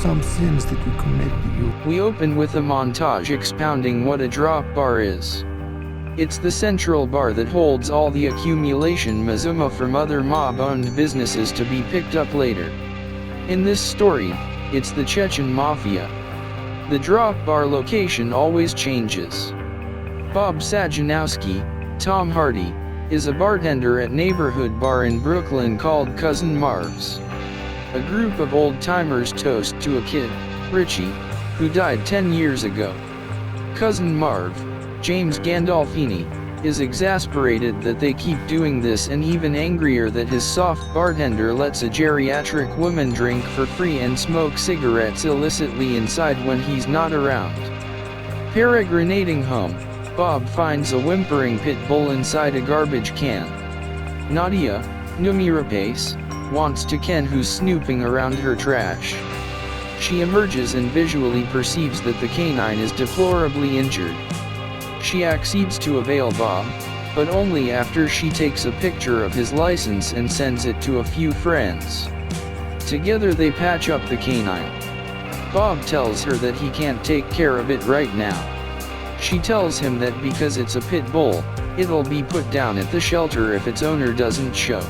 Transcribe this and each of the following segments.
some sins that you committed. We open with a montage expounding what a drop bar is. It's the central bar that holds all the accumulation mazuma from other mob-owned businesses to be picked up later. In this story, it's the Chechen Mafia. The drop bar location always changes. Bob Sajanowski, Tom Hardy, is a bartender at neighborhood bar in Brooklyn called Cousin Marv's. A group of old-timers toast to a kid, Richie, who died 10 years ago. Cousin Marv, James Gandolfini, is exasperated that they keep doing this and even angrier that his soft bartender lets a geriatric woman drink for free and smoke cigarettes illicitly inside when he's not around. Peregrinating home, Bob finds a whimpering pit bull inside a garbage can. Nadia, Numirapace, wants to ken who's snooping around her trash. She emerges and visually perceives that the canine is deplorably injured. She accedes to avail Bob, but only after she takes a picture of his license and sends it to a few friends. Together they patch up the canine. Bob tells her that he can't take care of it right now. She tells him that because it's a pit bull, it'll be put down at the shelter if its owner doesn't show.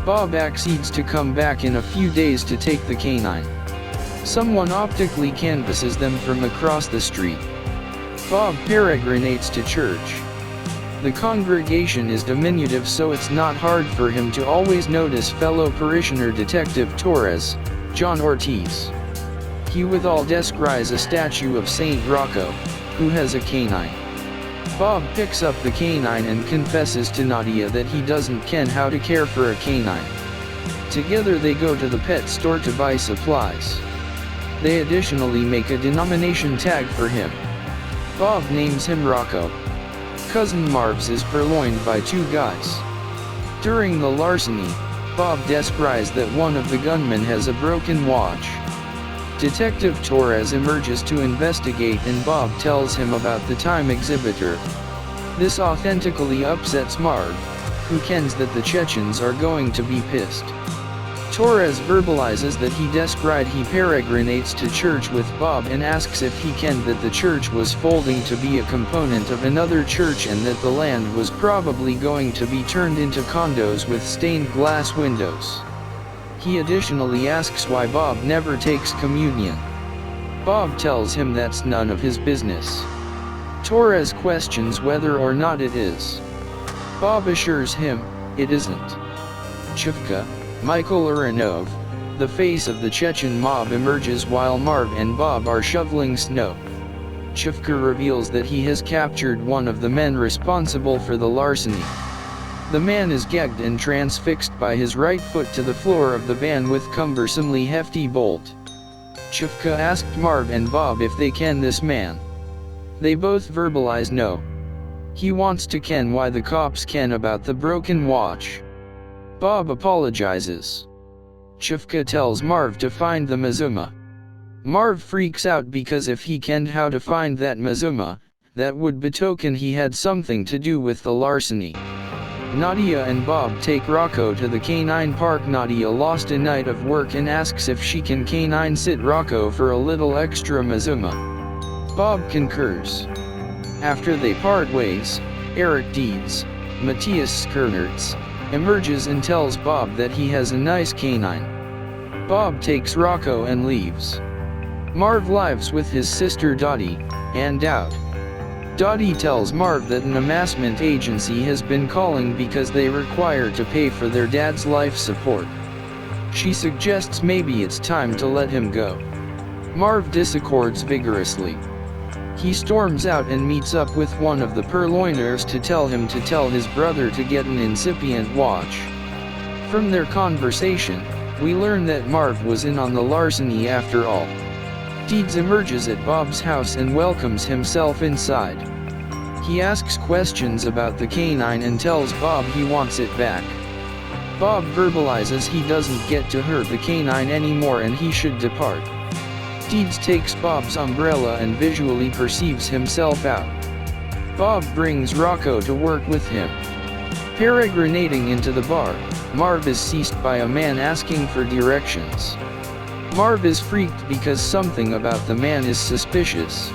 Bob accedes to come back in a few days to take the canine. Someone optically canvasses them from across the street. Bob peregrinates to church. The congregation is diminutive, so it's not hard for him to always notice fellow parishioner Detective Torres, John Ortiz. He withal descries a statue of Saint Rocco, who has a canine. Bob picks up the canine and confesses to Nadia that he doesn't ken how to care for a canine. Together they go to the pet store to buy supplies. They additionally make a denomination tag for him. Bob names him Rocco. Cousin Marv's is purloined by two guys. During the larceny, Bob descries that one of the gunmen has a broken watch. Detective Torres emerges to investigate and Bob tells him about the time exhibitor. This authentically upsets Marv, who kens that the Chechens are going to be pissed. Torres verbalizes that he descried he peregrinates to church with Bob and asks if he kenned that the church was folding to be a component of another church and that the land was probably going to be turned into condos with stained glass windows. He additionally asks why Bob never takes communion. Bob tells him that's none of his business. Torres questions whether or not it is. Bob assures him, it isn't. Chivka, Michael Uranov, the face of the Chechen mob, emerges while Marv and Bob are shoveling snow. Chivka reveals that he has captured one of the men responsible for the larceny. The man is gagged and transfixed by his right foot to the floor of the van with cumbersomely hefty bolt. Chivka asked Marv and Bob if they ken this man. They both verbalize no. He wants to ken why the cops ken about the broken watch. Bob apologizes. Chivka tells Marv to find the Mazuma. Marv freaks out because if he kenned how to find that Mazuma, that would betoken he had something to do with the larceny. Nadia and Bob take Rocco to the canine park. Nadia lost a night of work and asks if she can canine sit Rocco for a little extra Mazuma. Bob concurs. After they part ways, Eric Deeds, Matthias Skernertz, emerges and tells Bob that he has a nice canine. Bob takes Rocco and leaves. Marv lives with his sister Dottie, and out. Dottie tells Marv that an amassment agency has been calling because they require to pay for their dad's life support. She suggests maybe it's time to let him go. Marv disaccords vigorously. He storms out and meets up with one of the purloiners to tell him to tell his brother to get an incipient watch. From their conversation, we learn that Marv was in on the larceny after all. Deeds emerges at Bob's house and welcomes himself inside. He asks questions about the canine and tells Bob he wants it back. Bob verbalizes he doesn't get to hurt the canine anymore and he should depart. Deeds takes Bob's umbrella and visually perceives himself out. Bob brings Rocco to work with him. Peregrinating into the bar, Marv is seized by a man asking for directions. Marv is freaked because something about the man is suspicious.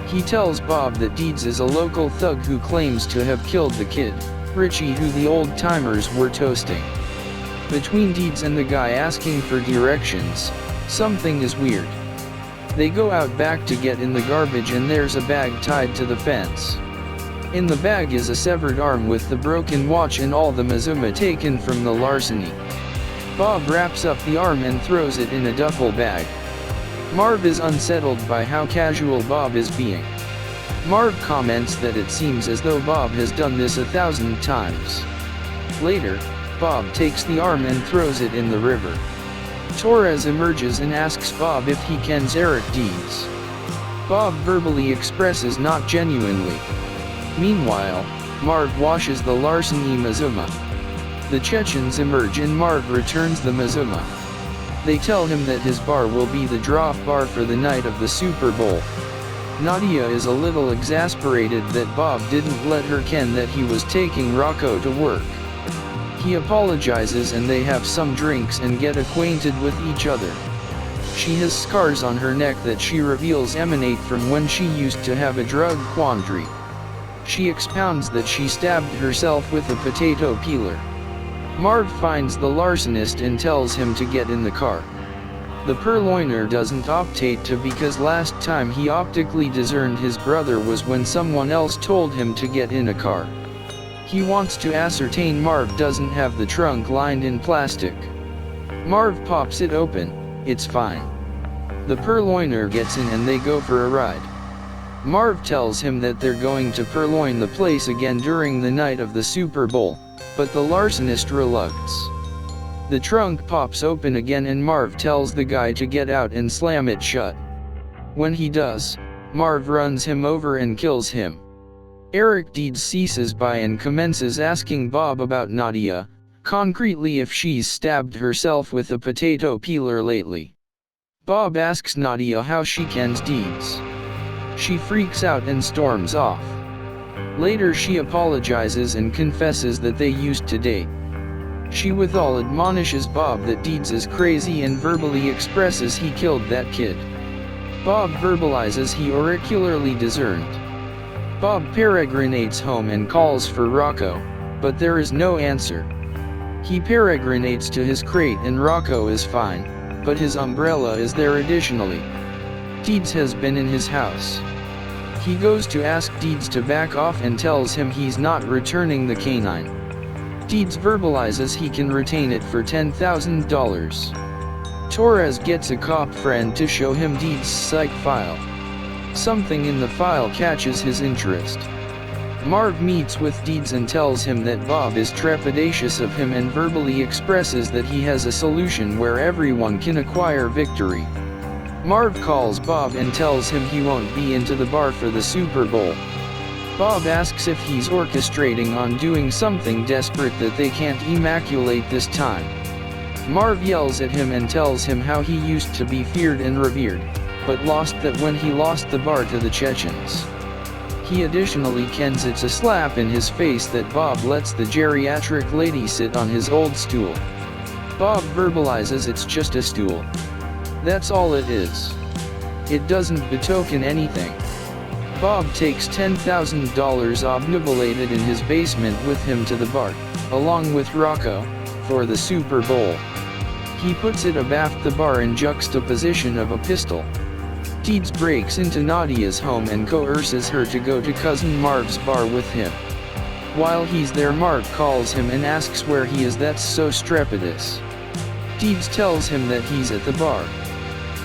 He tells Bob that Deeds is a local thug who claims to have killed the kid, Richie, who the old-timers were toasting. Between Deeds and the guy asking for directions, something is weird. They go out back to get in the garbage and there's a bag tied to the fence. In the bag is a severed arm with the broken watch and all the Mazuma taken from the larceny. Bob wraps up the arm and throws it in a duffel bag. Marv is unsettled by how casual Bob is being. Marv comments that it seems as though Bob has done this 1,000 times. Later, Bob takes the arm and throws it in the river. Torres emerges and asks Bob if he kens Eric Deeds. Bob verbally expresses not genuinely. Meanwhile, Marv washes the larceny Mazuma. The Chechens emerge and Marv returns the Mazuma. They tell him that his bar will be the drop bar for the night of the Super Bowl. Nadia is a little exasperated that Bob didn't let her ken that he was taking Rocco to work. He apologizes and they have some drinks and get acquainted with each other. She has scars on her neck that she reveals emanate from when she used to have a drug quandary. She expounds that she stabbed herself with a potato peeler. Marv finds the larcenist and tells him to get in the car. The purloiner doesn't optate to because last time he optically discerned his brother was when someone else told him to get in a car. He wants to ascertain Marv doesn't have the trunk lined in plastic. Marv pops it open, it's fine. The purloiner gets in and they go for a ride. Marv tells him that they're going to purloin the place again during the night of the Super Bowl, but the larcenist relucts. The trunk pops open again and Marv tells the guy to get out and slam it shut. When he does, Marv runs him over and kills him. Eric Deeds ceases by and commences asking Bob about Nadia, concretely if she's stabbed herself with a potato peeler lately. Bob asks Nadia how she kens Deeds. She freaks out and storms off. Later she apologizes and confesses that they used to date. She withal admonishes Bob that Deeds is crazy and verbally expresses he killed that kid. Bob verbalizes he auricularly discerned. Bob peregrinates home and calls for Rocco, but there is no answer. He peregrinates to his crate and Rocco is fine, but his umbrella is there additionally. Deeds has been in his house. He goes to ask Deeds to back off and tells him he's not returning the canine. Deeds verbalizes he can retain it for $10,000. Torres gets a cop friend to show him Deeds' psych file. Something in the file catches his interest. Marv meets with Deeds and tells him that Bob is trepidatious of him and verbally expresses that he has a solution where everyone can acquire victory. Marv calls Bob and tells him he won't be into the bar for the Super Bowl. Bob asks if he's orchestrating on doing something desperate that they can't immaculate this time. Marv yells at him and tells him how he used to be feared and revered, but lost that when he lost the bar to the Chechens. He additionally kens it's a slap in his face that Bob lets the geriatric lady sit on his old stool. Bob verbalizes it's just a stool. That's all it is. It doesn't betoken anything. Bob takes $10,000 obnubulated in his basement with him to the bar, along with Rocco, for the Super Bowl. He puts it abaft the bar in juxtaposition of a pistol. Deeds breaks into Nadia's home and coerces her to go to Cousin Marv's bar with him. While he's there, Marv calls him and asks where he is that's so strepitous. Deeds tells him that he's at the bar.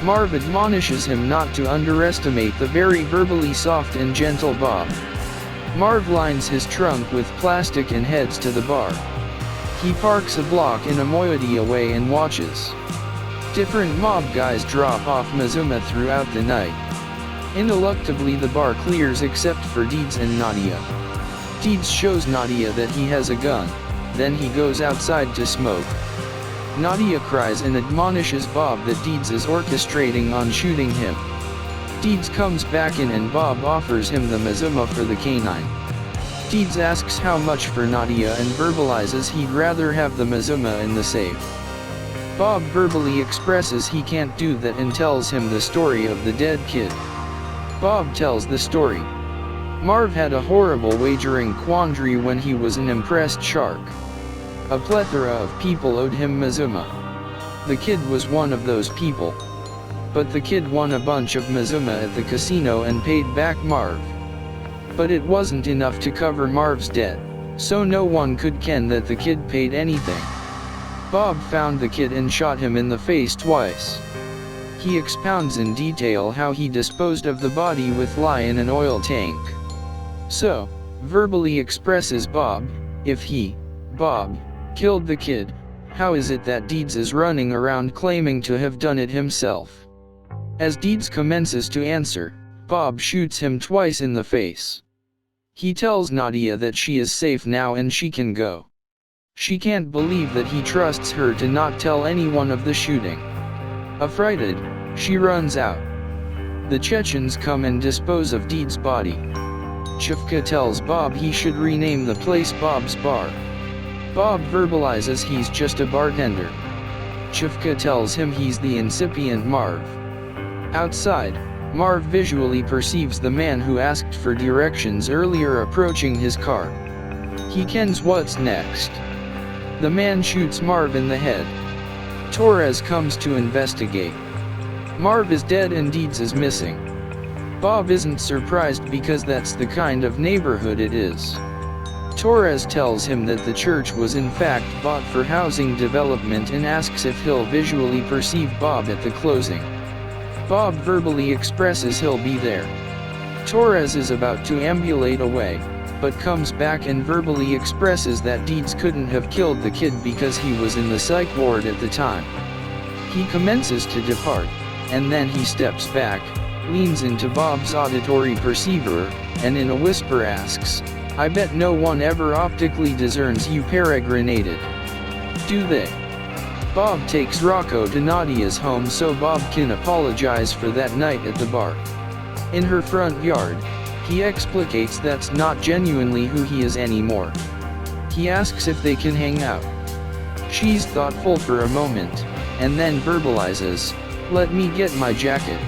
Marv admonishes him not to underestimate the very verbally soft and gentle Bob. Marv lines his trunk with plastic and heads to the bar. He parks a block in a moiety away and watches. Different mob guys drop off Mazuma throughout the night. Ineluctably the bar clears except for Deeds and Nadia. Deeds shows Nadia that he has a gun, then he goes outside to smoke. Nadia cries and admonishes Bob that Deeds is orchestrating on shooting him. Deeds comes back in and Bob offers him the Mazuma for the canine. Deeds asks how much for Nadia and verbalizes he'd rather have the Mazuma in the safe. Bob verbally expresses he can't do that and tells him the story of the dead kid. Bob tells the story. Marv had a horrible wagering quandary when he was an impressed shark. A plethora of people owed him Mazuma. The kid was one of those people. But the kid won a bunch of Mazuma at the casino and paid back Marv. But it wasn't enough to cover Marv's debt, so no one could ken that the kid paid anything. Bob found the kid and shot him in the face twice. He expounds in detail how he disposed of the body with lye in an oil tank. So, verbally expresses Bob, if he, Bob, killed the kid, how is it that Deeds is running around claiming to have done it himself? As Deeds commences to answer, Bob shoots him twice in the face. He tells Nadia that she is safe now and she can go. She can't believe that he trusts her to not tell anyone of the shooting. Affrighted, she runs out. The Chechens come and dispose of Deeds' body. Chivka tells Bob he should rename the place Bob's Bar. Bob verbalizes he's just a bartender. Chivka tells him he's the incipient Marv. Outside, Marv visually perceives the man who asked for directions earlier approaching his car. He kens what's next. The man shoots Marv in the head. Torres comes to investigate. Marv is dead and Deeds is missing. Bob isn't surprised because that's the kind of neighborhood it is. Torres tells him that the church was in fact bought for housing development and asks if he'll visually perceive Bob at the closing. Bob verbally expresses he'll be there. Torres is about to ambulate away, but comes back and verbally expresses that Deeds couldn't have killed the kid because he was in the psych ward at the time. He commences to depart, and then he steps back, leans into Bob's auditory perceiver, and in a whisper asks, I bet no one ever optically discerns you peregrinated. Do they? Bob takes Rocco to Nadia's home so Bob can apologize for that night at the bar. In her front yard, he explicates that's not genuinely who he is anymore. He asks if they can hang out. She's thoughtful for a moment, and then verbalizes, let me get my jacket.